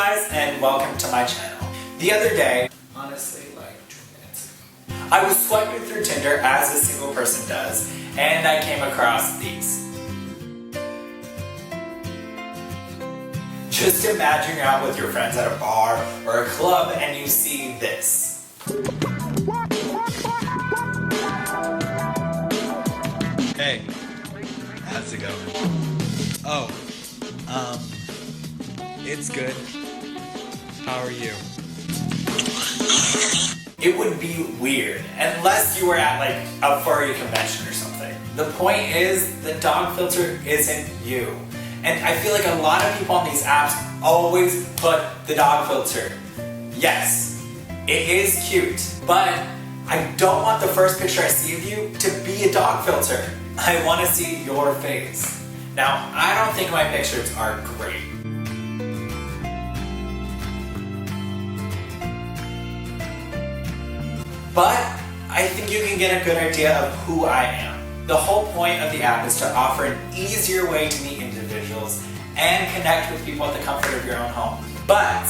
guys, and welcome to my channel. The other day, honestly like 2 minutes ago, I was swiping through Tinder as a single person does, and I came across these. Just imagine you're out with your friends at a bar or a club and you see this. Hey, how's it going? Oh, it's good. How are you? It would be weird, unless you were at like a furry convention or something. The point is, the dog filter isn't you. And I feel like a lot of people on these apps always put the dog filter. Yes, it is cute, but I don't want the first picture I see of you to be a dog filter. I want to see your face. Now, I don't think my pictures are great. But I think you can get a good idea of who I am. The whole point of the app is to offer an easier way to meet individuals and connect with people at the comfort of your own home. But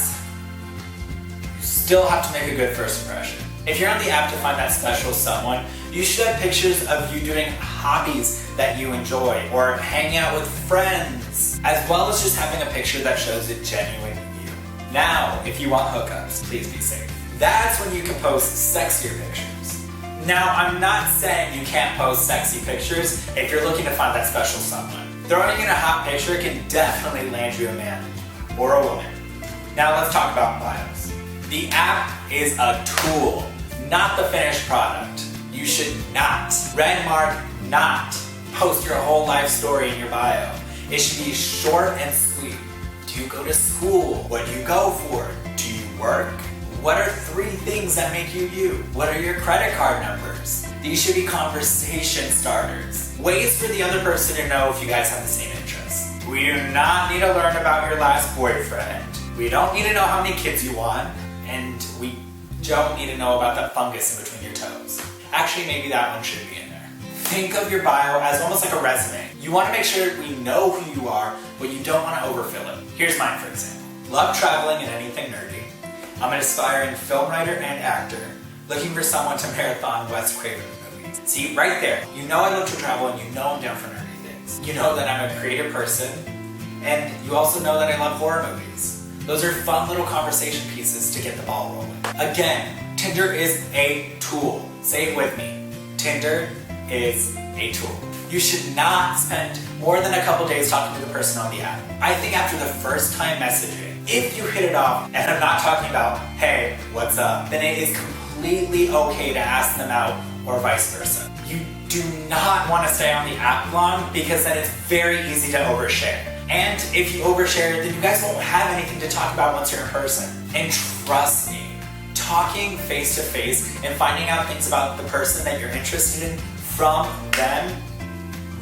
you still have to make a good first impression. If you're on the app to find that special someone, you should have pictures of you doing hobbies that you enjoy or hanging out with friends, as well as just having a picture that shows a genuine you. Now, if you want hookups, please be safe. That's when you can post sexier pictures. Now, I'm not saying you can't post sexy pictures if you're looking to find that special someone. Throwing in a hot picture can definitely land you a man or a woman. Now let's talk about bios. The app is a tool, not the finished product. You should not, red mark, not post your whole life story in your bio. It should be short and sweet. Do you go to school? What do you go for? Do you work? What are 3 things that make you you? What are your credit card numbers? These should be conversation starters. Ways for the other person to know if you guys have the same interests. We do not need to learn about your last boyfriend. We don't need to know how many kids you want. And we don't need to know about that fungus in between your toes. Actually, maybe that one should be in there. Think of your bio as almost like a resume. You want to make sure we know who you are, but you don't want to overfill it. Here's mine, for example. Love traveling and anything nerdy. I'm an aspiring film writer and actor, looking for someone to marathon Wes Craven movies. See, right there, you know I love to travel and you know I'm down for nerdy things. You know that I'm a creative person, and you also know that I love horror movies. Those are fun little conversation pieces to get the ball rolling. Again, Tinder is a tool. Say it with me. Tinder is a tool. You should not spend more than a couple days talking to the person on the app. I think after the first time messaging, if you hit it off, and I'm not talking about, hey, what's up, then it is completely okay to ask them out or vice versa. You do not want to stay on the app long because then it's very easy to overshare. And if you overshare, then you guys won't have anything to talk about once you're in person. And trust me, talking face to face and finding out things about the person that you're interested in from them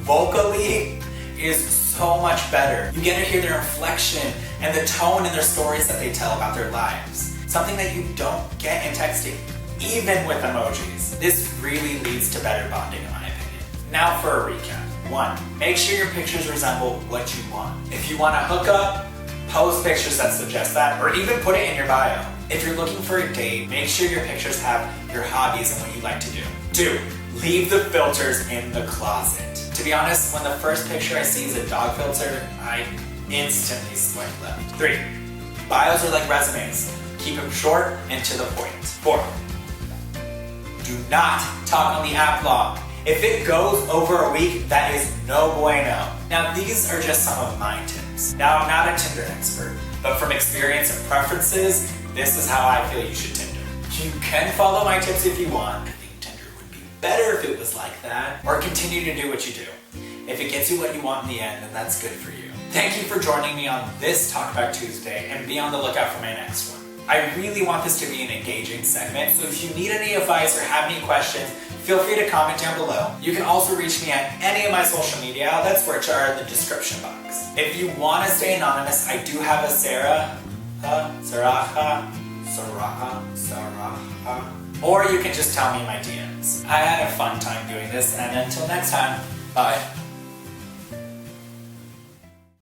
vocally is so much better. You get to hear their inflection and the tone in their stories that they tell about their lives. Something that you don't get in texting, even with emojis. This really leads to better bonding in my opinion. Now for a recap. 1, make sure your pictures resemble what you want. If you want to hook up, post pictures that suggest that, or even put it in your bio. If you're looking for a date, make sure your pictures have your hobbies and what you like to do. 2, leave the filters in the closet. To be honest, when the first picture I see is a dog filter, I instantly swipe left. 3, bios are like resumes. Keep them short and to the point. 4, do not talk on the app long. If it goes over a week, that is no bueno. Now, these are just some of my tips. Now, I'm not a Tinder expert, but from experience and preferences, this is how I feel you should Tinder. You can follow my tips if you want. I think Tinder would be better if it was like that, or continue to do what you do. If it gets you what you want in the end, then that's good for you. Thank you for joining me on this Talkback Tuesday, and be on the lookout for my next one. I really want this to be an engaging segment, so if you need any advice or have any questions, feel free to comment down below. You can also reach me at any of my social media outlets, which are in the description box. If you want to stay anonymous, I do have a sarahah, or you can just tell me in my DMs. I had a fun time doing this, and until next time, bye.